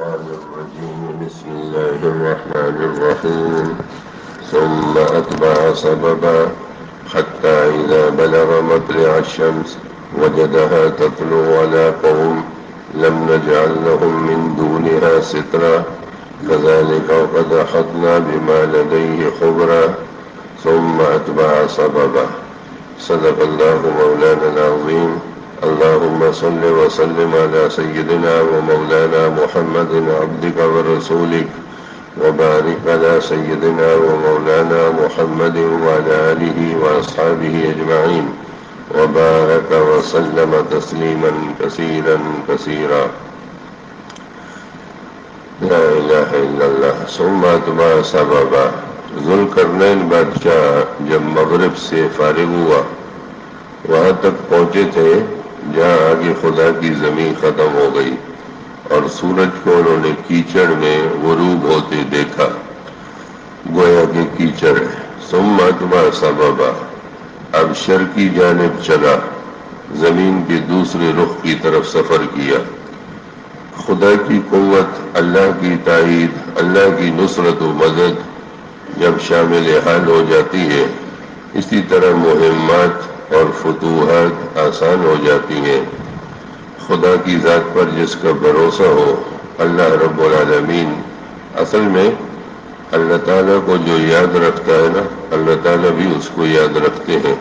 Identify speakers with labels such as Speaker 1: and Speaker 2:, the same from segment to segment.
Speaker 1: الشيطان الرجيم بسم الله الرحمن الرحيم ثم أتبع سببا حتى إذا بلغ مطلع الشمس وجدها تطلع على قوم لم نجعل لهم من دونها سترا كذلك وقد أحطنا بما لديه خبرا ثم أتبع سببا صدق الله مولانا العظيم اللهم صل وسلم على سيدنا ومولانا محمد عبدك ورسولك وبارك على سيدنا ومولانا محمد وعلى آله وأصحابه أجمعين وبارك وسلم تسليما كثيرا كثيرا لا إله إلا الله ثم أتبع سببا ذوالقرنین بادشاہ جب مغرب سے فارغ ہوا وہاں تک پہنچے تھے جہاں آگے خدا کی زمین ختم ہو گئی اور سورج کو انہوں نے کیچڑ میں غروب ہوتے دیکھا گویا کہ کیچڑ ہے ثم اتبع سببا اب شرقی جانب چلا زمین کے دوسرے رخ کی طرف سفر کیا خدا کی قوت اللہ کی تائید اللہ کی نصرت و مدد جب شامل حال ہو جاتی ہے اسی طرح مہمات اور فتوحات آسان ہو جاتی ہیں خدا کی ذات پر جس کا بھروسہ ہو اللہ رب العالمین اصل میں اللہ تعالیٰ کو جو یاد رکھتا ہے نا اللہ تعالیٰ بھی اس کو یاد رکھتے ہیں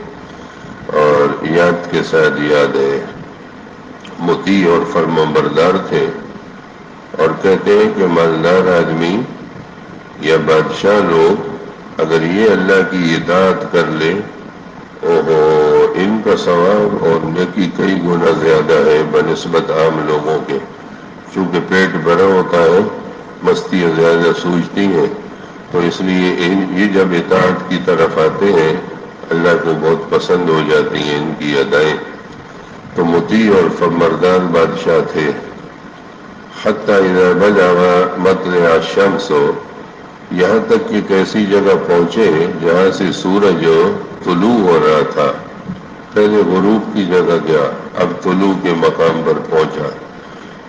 Speaker 1: اور یاد کے ساتھ یاد ہے مطیع اور فرمانبردار تھے اور کہتے ہیں کہ مالدار آدمی یا بادشاہ لوگ اگر یہ اللہ کی اطاعت کر لے اوہو ان کا ثواب اور نیکی کئی گنا زیادہ ہے بنسبت عام لوگوں کے چونکہ پیٹ بھرا ہوتا ہے مستیاں زیادہ سوچتی ہیں تو اس لیے یہ جب اطاعت کی طرف آتے ہیں اللہ کو بہت پسند ہو جاتی ہیں ان کی ادائیں تو مطیع اور فرمانبردار بادشاہ تھے حتی اذا بلغ مطلع الشمس یہاں تک کہ ایسی جگہ پہنچے جہاں سے سورج طلوع ہو رہا تھا پہلے غروب کی جگہ گیا اب طلوع کے مقام پر پہنچا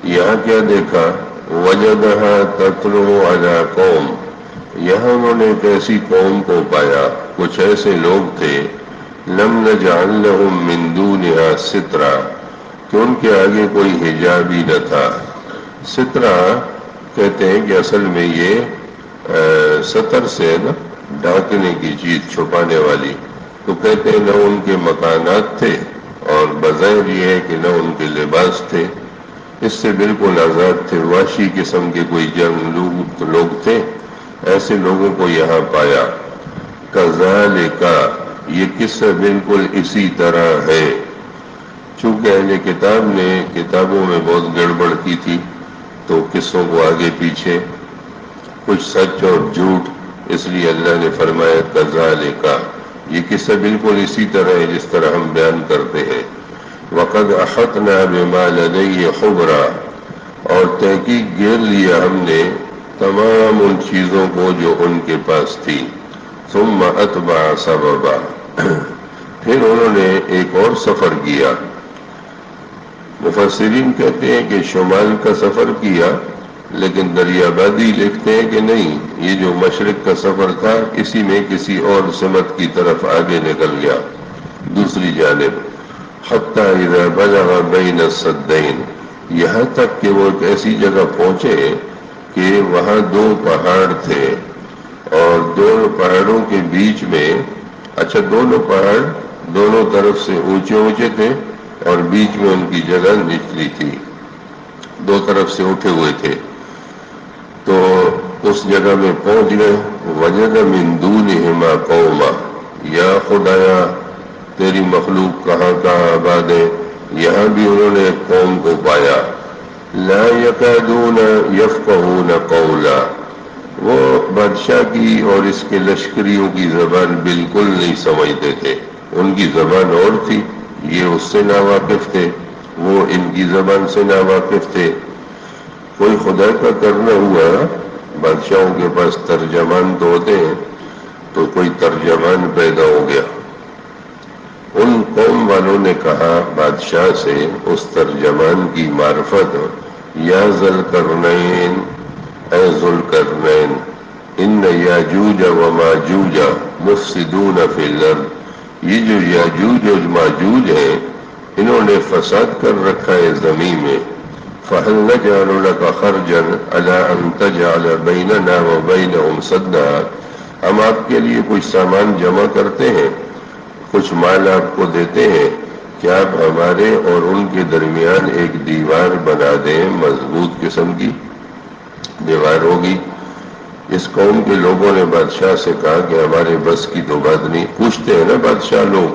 Speaker 1: یہاں کیا دیکھا وجدہا تطلع علی قوم یہاں انہوں نے ایک ایسی قوم کو پایا کچھ ایسے لوگ تھے لم نجعل لهم من دونها سترا کہ ان کے آگے کوئی حجاب ہی نہ تھا سترا کہتے ہیں کہ اصل میں یہ ستر سے نا ڈھانکنے کی چیز چھپانے والی تو کہتے ہیں نہ ان کے مکانات تھے اور بظاہر یہ ہے کہ نہ ان کے لباس تھے اس سے بالکل آزاد تھے وحشی قسم کے کوئی جنگ لوگ تھے ایسے لوگوں کو یہاں پایا کذالک یہ قصہ بالکل اسی طرح ہے چونکہ اہل کتاب نے کتابوں میں بہت گڑبڑ کی تھی تو قصوں کو آگے پیچھے کچھ سچ اور جھوٹ اس لیے اللہ نے فرمایا کذالک یہ قصہ بالکل اسی طرح ہے جس طرح ہم بیان کرتے ہیں وقد احطنا بما لديه خبرا اور تحقیق گھیر لیا ہم نے تمام ان چیزوں کو جو ان کے پاس تھی ثم اتبع سببا پھر انہوں نے ایک اور سفر کیا مفسرین کہتے ہیں کہ شمال کا سفر کیا لیکن دریابادی لکھتے ہیں کہ نہیں یہ جو مشرق کا سفر تھا اسی میں کسی اور سمت کی طرف آگے نکل گیا دوسری جانب حتی اذا بلغ بین السدین یہاں تک کہ وہ ایک ایسی جگہ پہنچے کہ وہاں دو پہاڑ تھے اور دونوں پہاڑوں کے بیچ میں دونوں پہاڑ دونوں طرف سے اونچے اونچے تھے اور بیچ میں ان کی جگہ نچلی تھی دو طرف سے اٹھے ہوئے تھے تو اس جگہ میں پہنچ گئے وجد من دونہما قوما یا خدایا تیری مخلوق کہاں کہاں آباد ہے یہاں بھی انہوں نے ایک قوم کو پایا لا یکادون یفقہون قولا وہ بادشاہ کی اور اس کے لشکریوں کی زبان بالکل نہیں سمجھتے تھے ان کی زبان اور تھی یہ اس سے ناواقف تھے وہ ان کی زبان سے ناواقف تھے کوئی خدا کا کرنا ہوا بادشاہوں کے پاس ترجمان تو ہوتے ہیں تو کوئی ترجمان پیدا ہو گیا ان قوم والوں نے کہا بادشاہ سے اس ترجمان کی معرفت یا ذوالقرنین، اے ذوالقرنین، ان یاجوج و ماجوج مفسدون فی الارض، یہ جو یاجوج و ماجوج ہیں انہوں نے فساد کر رکھا ہے زمین میں. فہل نجعل لک خرجا علی ان تجعل بیننا و بینہم سدا، ہم آپ کے لیے کچھ سامان جمع کرتے ہیں، کچھ مال آپ کو دیتے ہیں کہ آپ ہمارے اور ان کے درمیان ایک دیوار بنا دیں، مضبوط قسم کی دیوار ہوگی. اس قوم کے لوگوں نے بادشاہ سے کہا کہ ہمارے بس کی تو بات نہیں. پوچھتے ہیں نا بادشاہ لوگ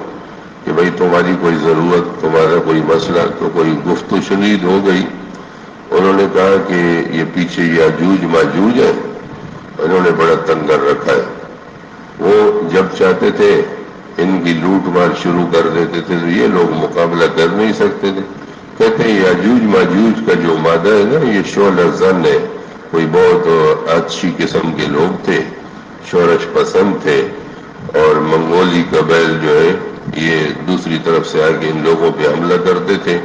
Speaker 1: کہ بھئی تمہاری کوئی ضرورت، تمہارا کوئی مسئلہ، تو کوئی گفت و شنید ہو گئی. انہوں نے کہا کہ یہ پیچھے یاجوج ماجوج ہے، انہوں نے بڑا تنگ کر رکھا ہے، وہ جب چاہتے تھے ان کی لوٹ مار شروع کر دیتے تھے تو یہ لوگ مقابلہ کر نہیں سکتے تھے. کہتے ہیں یاجوج ماجوج کا جو مادہ ہے نا، یہ شعلہ زن ہے، کوئی بہت اچھی قسم کے لوگ تھے، شورش پسند تھے، اور منگولی قبائل جو ہے یہ دوسری طرف سے آگے ان لوگوں پہ حملہ کرتے تھے.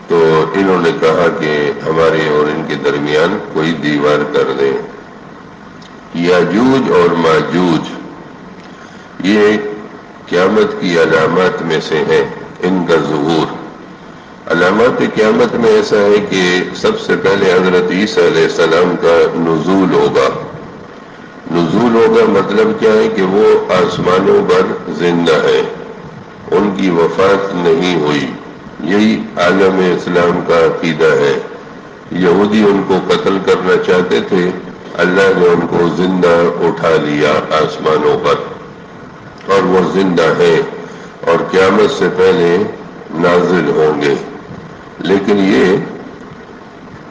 Speaker 1: تو انہوں نے کہا کہ ہمارے اور ان کے درمیان کوئی دیوار کر دیں. یاجوج اور ماجوج یہ قیامت کی علامات میں سے ہیں، ان کا ظہور. علامات قیامت میں ایسا ہے کہ سب سے پہلے حضرت عیسیٰ علیہ السلام کا نزول ہوگا. نزول ہوگا مطلب کیا ہے کہ وہ آسمانوں پر زندہ ہے، ان کی وفات نہیں ہوئی. یہی عالم اسلام کا عقیدہ ہے. یہودی ان کو قتل کرنا چاہتے تھے، اللہ نے ان کو زندہ اٹھا لیا آسمانوں پر، اور وہ زندہ ہے اور قیامت سے پہلے نازل ہوں گے. لیکن یہ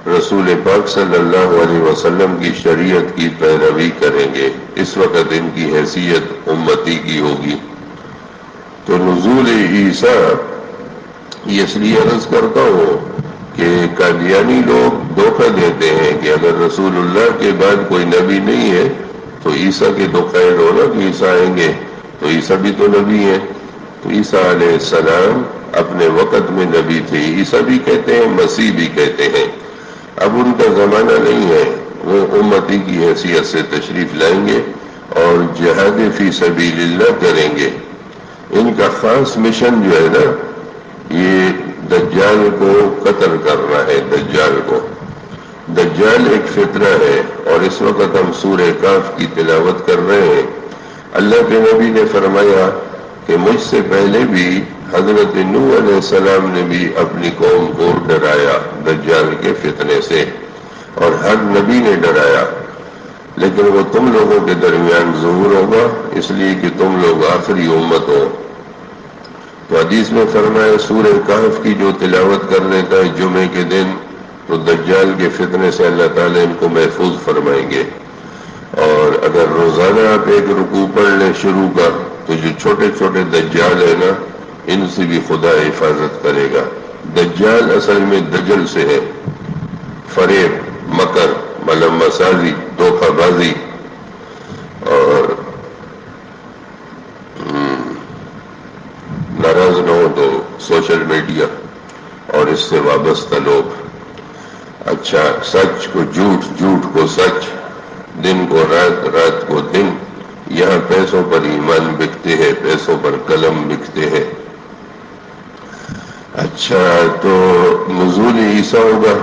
Speaker 1: رسول پاک صلی اللہ علیہ وسلم کی شریعت کی پیروی کریں گے. اس وقت ان کی حیثیت امتی کی ہوگی. تو نزول عیسیٰ یہ اس لیے عرض کرتا ہوں کہ قادیانی لوگ دھوکہ دیتے ہیں کہ اگر رسول اللہ کے بعد کوئی نبی نہیں ہے تو عیسیٰ کے تو قید ہو نا کہ عیسیٰ آئیں گے، تو عیسیٰ بھی تو نبی ہیں. تو عیسیٰ علیہ السلام اپنے وقت میں نبی تھے. عیسیٰ بھی کہتے ہیں، مسیح بھی کہتے ہیں. اب ان کا زمانہ نہیں ہے، وہ امتی کی حیثیت سے تشریف لائیں گے اور جہاد فی سبیل اللہ کریں گے. ان کا خاص مشن جو ہے نا، یہ دجال کو قتل کرنا ہے. دجال ایک فتنہ ہے، اور اس وقت ہم سورہ کاف کی تلاوت کر رہے ہیں. اللہ کے نبی نے فرمایا کہ مجھ سے پہلے بھی حضرت نوح علیہ السلام نے بھی اپنی قوم کو ڈرایا دجال کے فتنے سے، اور ہر نبی نے ڈرایا. لیکن وہ تم لوگوں کے درمیان ظہور ہوگا، اس لیے کہ تم لوگ آخری امت ہو. تو حدیث میں فرمایا سورہ کہف کی جو تلاوت کر لیتا ہے جمعے کے دن، تو دجال کے فتنے سے اللہ تعالیٰ ان کو محفوظ فرمائیں گے. اور اگر روزانہ آپ ایک رکوع پڑھ لیں شروع کا، تو جو چھوٹے چھوٹے دجال ہیں نا، ان سے بھی خدا حفاظت کرے گا. دجال اصل میں دجل سے ہے، فریب، مکر، ملمہ سازی، دھوکہ بازی. اور ناراض نہ ہو تو سوشل میڈیا اور اس سے وابستہ لوگ، اچھا سچ کو جھوٹ، جھوٹ کو سچ، دن کو رات، رات کو دن. یہاں پیسوں پر ایمان بکتے ہیں، پیسوں پر قلم بکتے ہیں. اچھا تو نزول عیسیٰ ہوگا،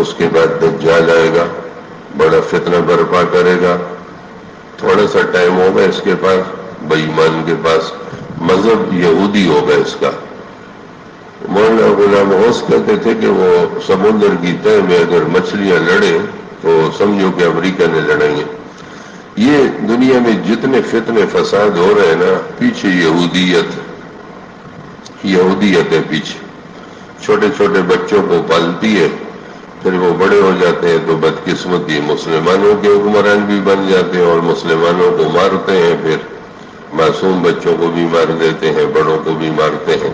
Speaker 1: اس کے بعد دجال آئے گا، بڑا فتنہ برپا کرے گا. تھوڑا سا ٹائم ہوگا اس کے پاس، بے ایمان کے پاس. مذہب یہودی ہوگا اس کا. مولانا غلام غوث کہتے تھے کہ وہ سمندر کی تہہ میں اگر مچھلیاں لڑیں تو سمجھو کہ امریکہ نے لڑائی ہیں. یہ دنیا میں جتنے فتنے فساد ہو رہے ہیں نا، پیچھے یہودیت ہے پیچھے. چھوٹے چھوٹے بچوں کو پالتی ہے، پھر وہ بڑے ہو جاتے ہیں تو بدقسمتی مسلمانوں کے حکمران بھی بن جاتے ہیں اور مسلمانوں کو مارتے ہیں. پھر معصوم بچوں کو بھی مار دیتے ہیں، بڑوں کو بھی مارتے ہیں.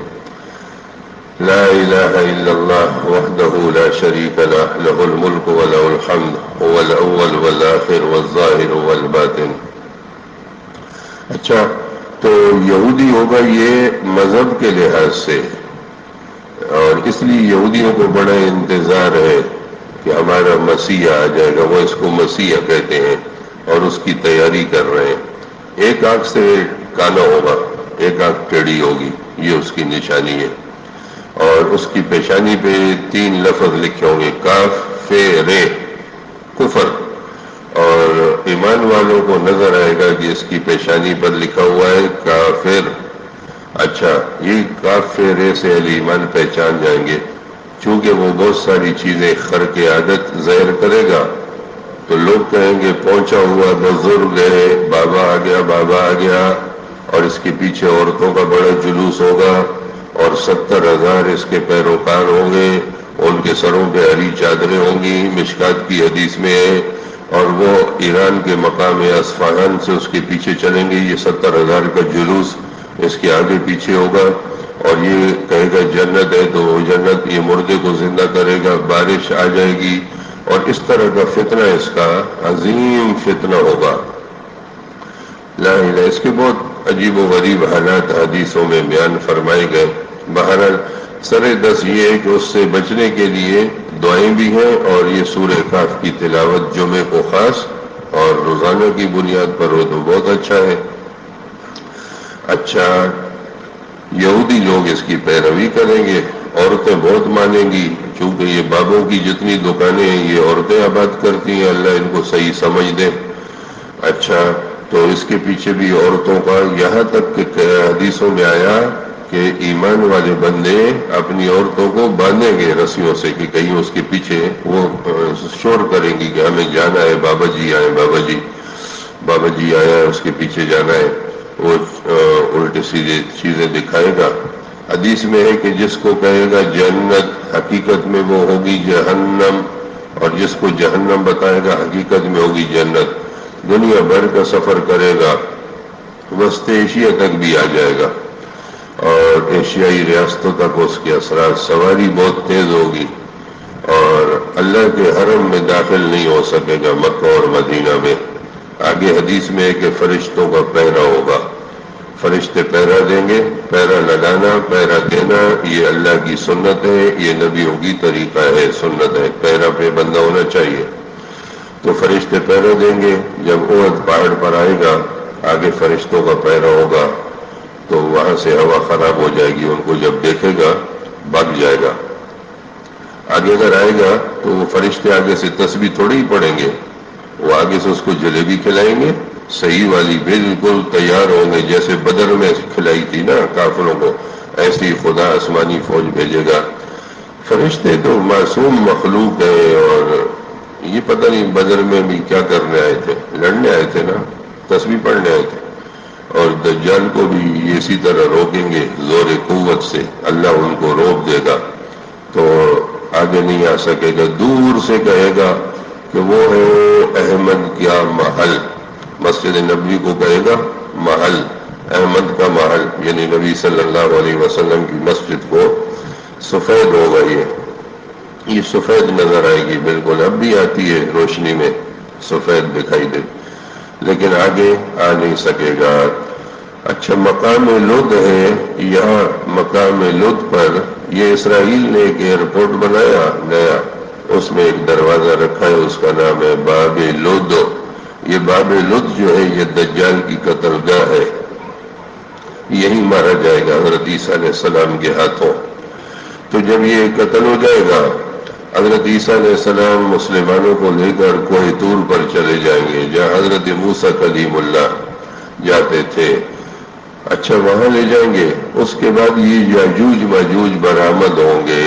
Speaker 1: لا الہ الا اللہ وحدہ لا شریک لہ، لہ الملک ولہ الحمد، هو الاول والآخر والظاہر والباطن. اچھا تو یہودی ہوگا یہ مذہب کے لحاظ سے، اور اس لیے یہودیوں کو بڑا انتظار ہے کہ ہمارا مسیح آ جائے گا، وہ اس کو مسیح کہتے ہیں اور اس کی تیاری کر رہے ہیں۔ ایک آنکھ سے کانا ہوگا، ایک آنکھ ٹیڑھی ہوگی، یہ اس کی نشانی ہے، اور اس کی پیشانی پہ 3 لفظ لکھے ہوں گے، کاف فے رے، کفر، اور ایمان والوں کو نظر آئے گا کہ اس کی پیشانی پر لکھا ہوا ہے کافر۔ اچھا، یہ کاف فے رے سے اہل ایمان پہچان جائیں گے، چونکہ وہ بہت ساری چیزیں خرق عادت ظاہر کرے گا تو لوگ کہیں گے پہنچا ہوا بزرگ ہے، بابا آ گیا، بابا آ گیا، اور اس کے پیچھے عورتوں کا بڑا جلوس ہوگا اور 70,000 اس کے پیروکار ہوں گے، ان کے سروں پہ ہری چادریں ہوں گی، مشکات کی حدیث میں ہے، اور وہ ایران کے مقام اصفہان سے اس کے پیچھے چلیں گے، یہ 70,000 کا جلوس اس کے آگے پیچھے ہوگا، اور یہ کہے گا جنت ہے تو وہ جنت، یہ مردے کو زندہ کرے گا، بارش آ جائے گی، اور اس طرح کا فتنہ، اس کا عظیم فتنہ ہوگا۔ لا الہ، اس کے بہت عجیب و غریب حالات حدیثوں میں بیان فرمائے گئے۔ بہرحال سر دس یہ ہے کہ اس سے بچنے کے لیے دعائیں بھی ہیں، اور یہ سورہ کاف کی تلاوت جمعے کو خاص اور روزانہ کی بنیاد پر ہو تو بہت اچھا ہے۔ اچھا، یہودی لوگ اس کی پیروی کریں گے، عورتیں بہت مانیں گی، چونکہ یہ بابوں کی جتنی دکانیں ہیں یہ عورتیں آباد کرتی ہیں، اللہ ان کو صحیح سمجھ دے۔ اچھا، تو اس کے پیچھے بھی عورتوں کا، یہاں تک کہ حدیثوں میں آیا کہ ایمان والے بندے اپنی عورتوں کو باندھیں گے رسیوں سے کہ کہیں اس کے پیچھے وہ شور کریں گی کہ ہمیں جانا ہے، بابا جی آئے، بابا جی، بابا جی آیا ہے، اس کے پیچھے جانا ہے، وہ الٹی سیدھی چیزیں دکھائے گا۔ حدیث میں ہے کہ جس کو کہے گا جنت، حقیقت میں وہ ہوگی جہنم، اور جس کو جہنم بتائے گا حقیقت میں ہوگی جنت۔ دنیا بھر کا سفر کرے گا، وسط ایشیا تک بھی آ جائے گا، اور ایشیائی ریاستوں تک اس کے اثرات، سواری بہت تیز ہوگی، اور اللہ کے حرم میں داخل نہیں ہو سکے گا، مکہ اور مدینہ میں۔ آگے حدیث میں ہے کہ فرشتوں کا پہرا ہوگا، فرشتے پہرا دیں گے، پہرا لگانا، پہرا دینا یہ اللہ کی سنت ہے، یہ نبیوں کی طریقہ ہے، سنت ہے، پہرا پہ بندہ ہونا چاہیے۔ تو فرشتے پہرا دیں گے، جب احد پہاڑ پر آئے گا، آگے فرشتوں کا پہرا ہوگا، تو وہاں سے ہوا خراب ہو جائے گی، ان کو جب دیکھے گا بھاگ جائے گا۔ آگے اگر آئے گا تو وہ فرشتے آگے سے تسبیح تھوڑی ہی پڑھیں گے، وہ آگے سے اس کو جلیبی کھلائیں گے، صحیح والی، بالکل تیار ہوں گے، جیسے بدر میں کھلائی تھی نا کافروں کو، ایسی خدا آسمانی فوج بھیجے گا۔ فرشتے تو معصوم مخلوق ہے، اور یہ پتہ نہیں بدر میں بھی کیا کرنے آئے تھے، لڑنے آئے تھے نا، تسبیح پڑھنے آئے تھے، اور دجال کو بھی اسی طرح روکیں گے زور قوت سے، اللہ ان کو روک دے گا تو آگے نہیں آ سکے گا۔ دور سے کہے گا کہ وہ ہے احمد کیا محل، مسجد نبوی کو کہے گا محل، احمد کا محل، یعنی نبی صلی اللہ علیہ وسلم کی مسجد کو سفید ہوگا، یہ سفید نظر آئے گی، بالکل اب بھی آتی ہے روشنی میں سفید دکھائی دے، لیکن آگے آ نہیں سکے گا۔ اچھا، مقام لد ہے، یہاں مقام لد پر یہ اسرائیل نے ایک ایئرپورٹ بنایا نیا، اس میں ایک دروازہ رکھا ہے، اس کا نام ہے باب لد۔ یہ باب لد جو ہے یہ دجال کی قتل گاہ ہے، یہی مارا جائے گا حضرت عیسیٰ علیہ السلام کے ہاتھوں۔ تو جب یہ قتل ہو جائے گا، حضرت عیسیٰ علیہ السلام مسلمانوں کو لے کر کوہ طور پر چلے جائیں گے، جہاں حضرت موسیٰ کلیم اللہ جاتے تھے۔ اچھا، وہاں لے جائیں گے، اس کے بعد یہ یاجوج ماجوج برآمد ہوں گے۔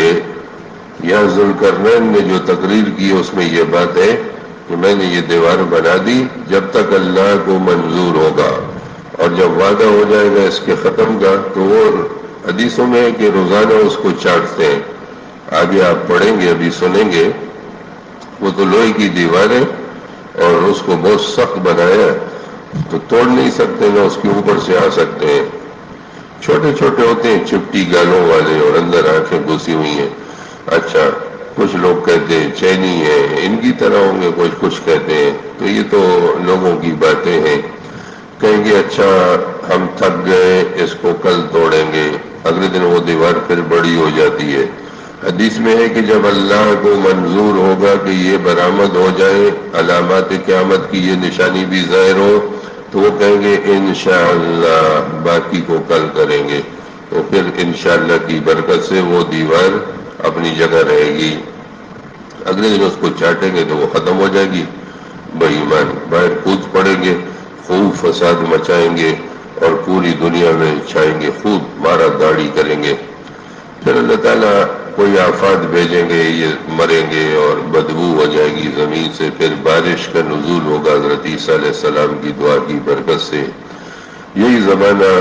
Speaker 1: یہاں ذوالقرنین نے جو تقریر کی اس میں یہ بات ہے کہ میں نے یہ دیوار بنا دی جب تک اللہ کو منظور ہوگا، اور جب وعدہ ہو جائے گا اس کے ختم کا تو وہ حدیثوں میں ہے کہ روزانہ اس کو چاٹتے ہیں۔ آگے آپ پڑھیں گے، ابھی سنیں گے، وہ تو لوہے کی دیوار ہے اور اس کو بہت سخت بنایا ہے، تو توڑ نہیں سکتے، نہ اس کے اوپر سے آ سکتے ہیں۔ چھوٹے چھوٹے ہوتے ہیں، چپٹی گالوں والے، اور اندر آنکھیں گھسی ہوئی ہیں۔ اچھا، کچھ لوگ کہتے ہیں چینی ہے، ان کی طرح ہوں گے، کچھ کہتے ہیں، تو یہ تو لوگوں کی باتیں ہیں۔ کہیں گے اچھا ہم تھک گئے، اس کو کل توڑیں گے، اگلے دن وہ دیوار پھر بڑی ہو جاتی ہے، حدیث میں ہے کہ جب اللہ کو منظور ہوگا کہ یہ برآمد ہو جائے، علامات قیامت کی یہ نشانی بھی ظاہر ہو، تو وہ کہیں گے انشاءاللہ باقی کو کل کریں گے، تو پھر انشاءاللہ کی برکت سے وہ دیوار اپنی جگہ رہے گی۔ اگلے دن اس کو چاٹیں گے تو وہ ختم ہو جائے گی، بے ایمان باہر کود پڑیں گے، خوب فساد مچائیں گے اور پوری دنیا میں چھائیں گے، خوب مارا داڑھی کریں گے۔ پھر اللہ تعالیٰ کوئی آفات بھیجیں گے، یہ مریں گے اور بدبو ہو جائے گی زمین سے، پھر بارش کا نزول ہوگا حضرت عیسیٰ علیہ السلام کی دعا کی برکت سے۔ یہی زمانہ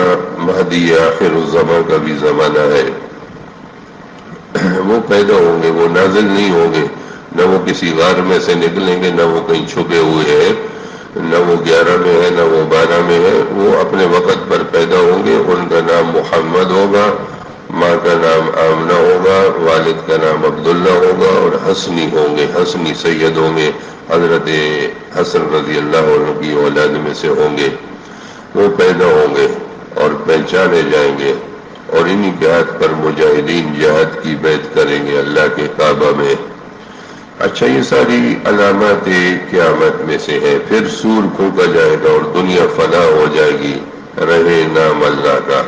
Speaker 1: مہدی آخر الزمان کا بھی زمانہ ہے۔ وہ پیدا ہوں گے، وہ نازل نہیں ہوں گے، نہ وہ کسی غار میں سے نکلیں گے، نہ وہ کہیں چھپے ہوئے ہیں، نہ وہ 11 میں ہے نہ وہ 12 میں ہے، وہ اپنے وقت پر پیدا ہوں گے۔ ان کا نام محمد ہوگا، ماں کا نام آمنہ ہوگا، والد کا نام عبداللہ ہوگا، اور حسنی ہوں گے، حسنی سید ہوں گے، حضرت حسن رضی اللہ عنہ کی اولاد میں سے ہوں گے۔ وہ پیدا ہوں گے اور پہچانے جائیں گے، اور انہی کے ہاتھ پر مجاہدین جہاد کی بیعت کریں گے اللہ کے کعبہ میں۔ اچھا، یہ ساری علامات قیامت میں سے ہے۔ پھر سور پھونکا جائے گا اور دنیا فنا ہو جائے گی، رہے نام اللہ کا۔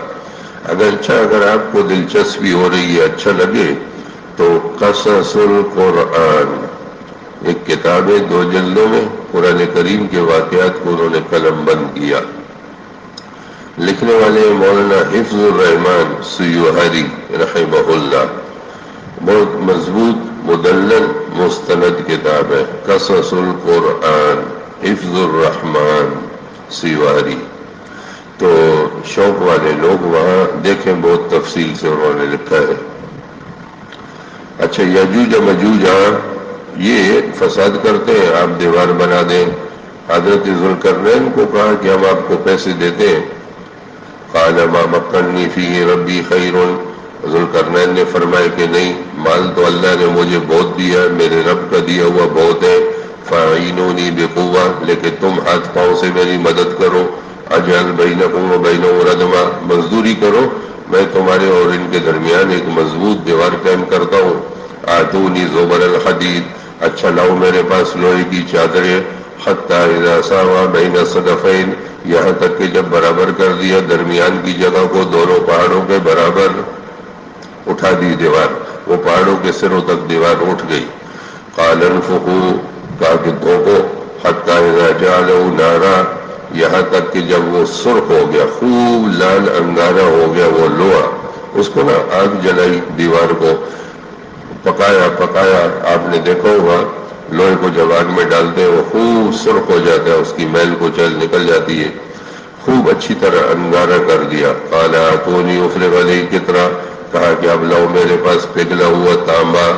Speaker 1: اگر آپ کو دلچسپی ہو رہی ہے، اچھا لگے تو قصص القرآن ایک کتاب ہے، 2 جلدوں میں، قرآن کریم کے واقعات کو انہوں نے قلم بند کیا۔ لکھنے والے مولانا حفظ الرحمان سیوہری رحمہ اللہ، بہت مضبوط مدلل مستند کتاب ہے، قصص القرآن حفظ الرحمان سیوہری۔ تو شوق والے لوگ وہاں دیکھیں، بہت تفصیل سے انہوں نے لکھا ہے۔ اچھا، یاجوج ماجوج یہ فساد کرتے ہیں، آپ دیوار بنا دیں۔ حضرت ذوالقرنین کو کہا کہ ہم آپ کو پیسے دیتے ہیں، قال ما مکنی فیہ ربی خیر، ذوالقرنین نے فرمایا کہ نہیں، مال تو اللہ نے مجھے بہت دیا، میرے رب کا دیا ہوا بہت ہے، فاعینونی بقوہ، لیکن تم ہاتھ پاؤں سے میری مدد کرو، اجعل بینکم و بینہم ردما، مزدوری کرو، میں تمہارے اور ان کے درمیان ایک مضبوط دیوار قائم کرتا ہوں۔ آتونی زبر الحدید، اچھا لاؤ میرے پاس لوہے کی چادریں، حتی اذا ساوا بین الصدفین، یہاں تک کہ جب برابر کر دیا درمیان کی جگہ کو، دونوں پہاڑوں کے برابر اٹھا دی دیوار، وہ پہاڑوں کے سروں تک دیوار اٹھ گئی۔ قال انفخوا، کہا کہ دھوکو، حتی اذا جعلوا نارا، یہاں تک کہ جب وہ سرخ ہو گیا، خوب لال انگارہ ہو گیا وہ لوہا، اس کو آگ جلائی، دیوار کو پکایا۔ آپ نے دیکھا ہوگا لوہے کو جب آگ میں ڈالتے ہیں وہ خوب سرخ ہو جاتا ہے، اس کی میل کو نکل جاتی ہے، خوب اچھی طرح انگارہ کر دیا۔ قال آتونی افرغ علیہ قطرہ، کہا کہ اب لاؤ میرے پاس پگھلا ہوا تانبا،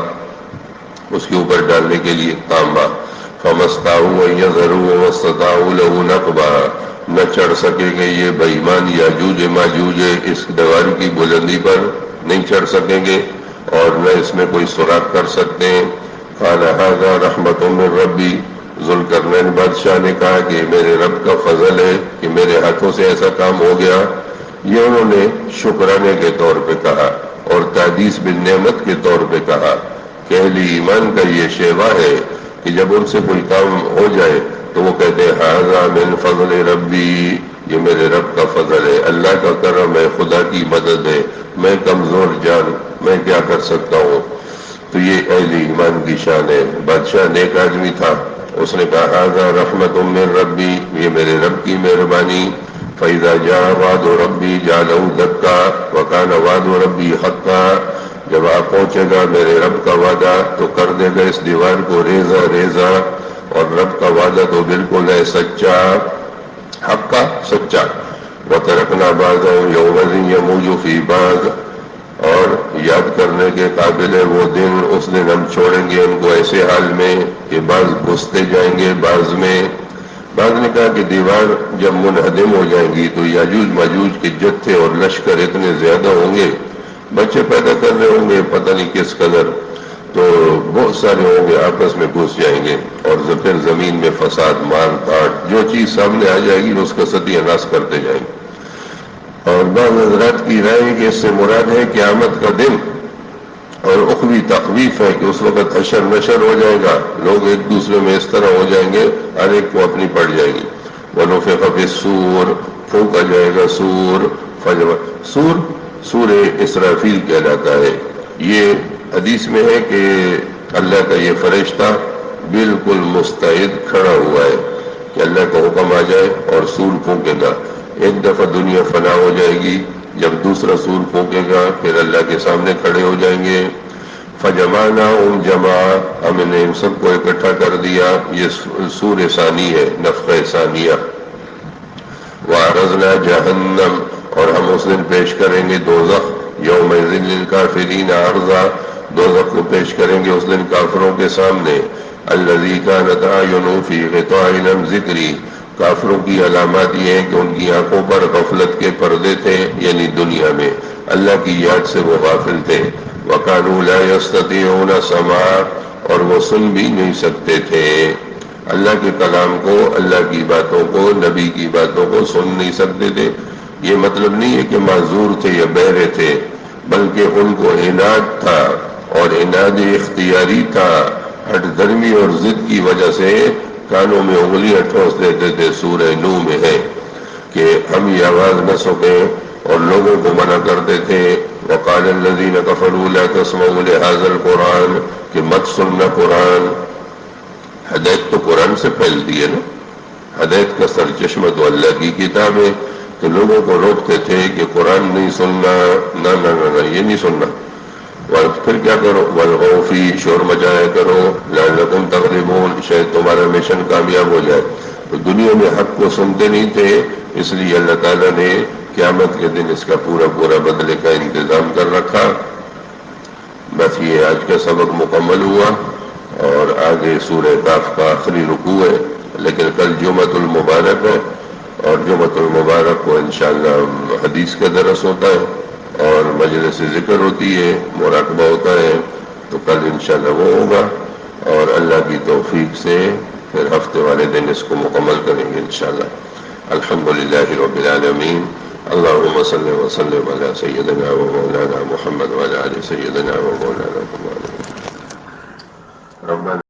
Speaker 1: اس کے اوپر ڈالنے کے لیے تانبا۔ فمستطاعوا ان یظہروا وما استطاعوا له نقبا، نہ چڑھ سکیں گے یہ بے ایمان یاجوج ماجوج اس دیوار کی بلندی پر نہیں چڑھ سکیں گے، اور نہ اس میں کوئی سوراخ کر سکتے ہیں۔ قال ھذا رحمۃ من ربی، ذوالقرنین بادشاہ نے کہا کہ میرے رب کا فضل ہے کہ میرے ہاتھوں سے ایسا کام ہو گیا۔ یہ انہوں نے شکرانے کے طور پہ کہا اور تعدیث بالنعمت کے طور پہ کہا کہ اہل ایمان کا یہ شیوا ہے کہ جب ان سے کوئی کام ہو جائے تو وہ کہتے ہیں ھذا من فضل ربی، یہ میرے رب کا فضل ہے، اللہ کا کرم ہے، خدا کی مدد ہے، میں کمزور جان، میں کیا کر سکتا ہوں۔ تو یہ اہل ایمان کی شان ہے۔ بادشاہ نیک آدمی تھا، اس نے کہا ھذا رحمت من ربی، یہ میرے رب کی مہربانی۔ فَإِذَا جَاءَ وَعْدُ رَبِّي جَعَلَهُ دَكَّا وَكَانَ وَعْدُ رَبِّي حَقًّا، جب آ پہنچے گا میرے رب کا وعدہ تو کر دے گا اس دیوار کو ریزہ ریزہ، اور رب کا وعدہ تو بالکل ہے سچا، حق کا سچا۔ وَتَرَكْنَا بَعْضَهُمْ يَوْمَئِذٍ يَمُوجُ فِي بَعْضٍ، اور یاد کرنے کے قابل ہے وہ دن، اس دن ہم چھوڑیں گے ان کو ایسے حال میں کہ بعض گھستے جائیں گے بعض میں۔ بعض نے کہا کہ دیوار جب منہدم ہو جائے گی تو یاجوج ماجوج کے جتھے اور لشکر اتنے زیادہ ہوں گے، بچے پیدا کر رہے ہوں گے پتہ نہیں کس قدر، تو بہت سارے ہوں گے آپس میں گھس جائیں گے، اور پھر زمین میں فساد، مار کاٹ، جو چیز سامنے آ جائے گی اس کا ستیہ ناش کرتے جائیں گے۔ اور بعض حضرات کی رائے کہ اس سے مراد ہے قیامت کا دن، اور اخوی تخویف ہے کہ اس وقت حشر نشر ہو جائے گا، لوگ ایک دوسرے میں اس طرح ہو جائیں گے، ہر ایک کو اپنی پڑ جائے گی۔ وَنُفِخَ فِي الصُّورِ، پھونکا جائے گا سور، سور اسرافیل کہلاتا ہے۔ یہ حدیث میں ہے کہ اللہ کا یہ فرشتہ بالکل مستعد کھڑا ہوا ہے کہ اللہ کا حکم آ جائے اور سور پھونکے گا۔ ایک دفعہ دنیا فنا ہو جائے گی، جب دوسرا سور پھونکے گا پھر اللہ کے سامنے کھڑے ہو جائیں گے۔ فَجَمَعْنَاهُمْ جَمْعًا، ہم نے ان سب کو اکٹھا کر دیا۔ یہ سور ثانی ہے، نفخہ ثانیہ۔ وَعَرَضْنَا جَهَنَّمَ، اور ہم اس دن پیش کریں گے دوزخ، يَوْمَئِذٍ لِلْكَافِرِينَ عَرْضًا، دوزخ کو پیش کریں گے اس دن کافروں کے سامنے۔ الَّذِي كَانَتْ أَعْيُنُهُمْ فِي غِطَاءٍ عَنْ ذِكْرِي، کافروں کی علامات یہ ہے کہ ان کی آنکھوں پر غفلت کے پردے تھے، یعنی دنیا میں اللہ کی یاد سے وہ غافل تھے۔ وَكَانُوا لَا يَسْتَطِيعُونَ سَمْعًا، اور وہ سن بھی نہیں سکتے تھے، اللہ کے کلام کو، اللہ کی باتوں کو، نبی کی باتوں کو سن نہیں سکتے تھے۔ یہ مطلب نہیں ہے کہ معذور تھے یا بہرے تھے، بلکہ ان کو عناد تھا، اور عناد اختیاری تھا، ہٹ دھرمی اور ضد کی وجہ سے کانوں میں انگلیاں ٹھونس دیتے تھے۔ سورہ نو میں ہے کہ ہم یہ آواز نہ سکیں، اور لوگوں کو منع کرتے تھے۔ وقال الذین کفروا لا تسمعوا لهذا القرآن، کہ مت سننا قرآن۔ ہدایت تو قرآن سے پھیلتی ہے نا، ہدایت کا سرچشمہ تو اللہ کی کتاب ہے، تو لوگوں کو روکتے تھے کہ قرآن نہیں سننا، نہ نہ نہ نہ یہ نہیں سننا۔ اور پھر کیا کرو، والغوا فیہ، شور مچایا کرو، لعلکم تغلبون، شاید تمہارا مشن کامیاب ہو جائے۔ تو دنیا میں حق کو سنتے نہیں تھے، اس لیے اللہ تعالیٰ نے قیامت کے دن اس کا پورا پورا بدلے کا انتظام کر رکھا۔ بس یہ آج کا سبق مکمل ہوا، اور آگے سورہ کاف کا آخری رکوع ہے، لیکن کل جمعۃ المبارک ہے، اور جمعۃ المبارک کو انشاءاللہ حدیث کا درس ہوتا ہے، اور مجلس ذکر ہوتی ہے، مراقبہ ہوتا ہے، تو کل انشاءاللہ وہ ہوگا، اور اللہ کی توفیق سے پھر ہفتے والے دن اس کو مکمل کریں گے انشاءاللہ۔ الحمدللہ رب العالمین، اللہم صلی وسلم علی سیدنا و مولانا محمد وعلی آل سیدنا و مولانا محمد۔ ربنا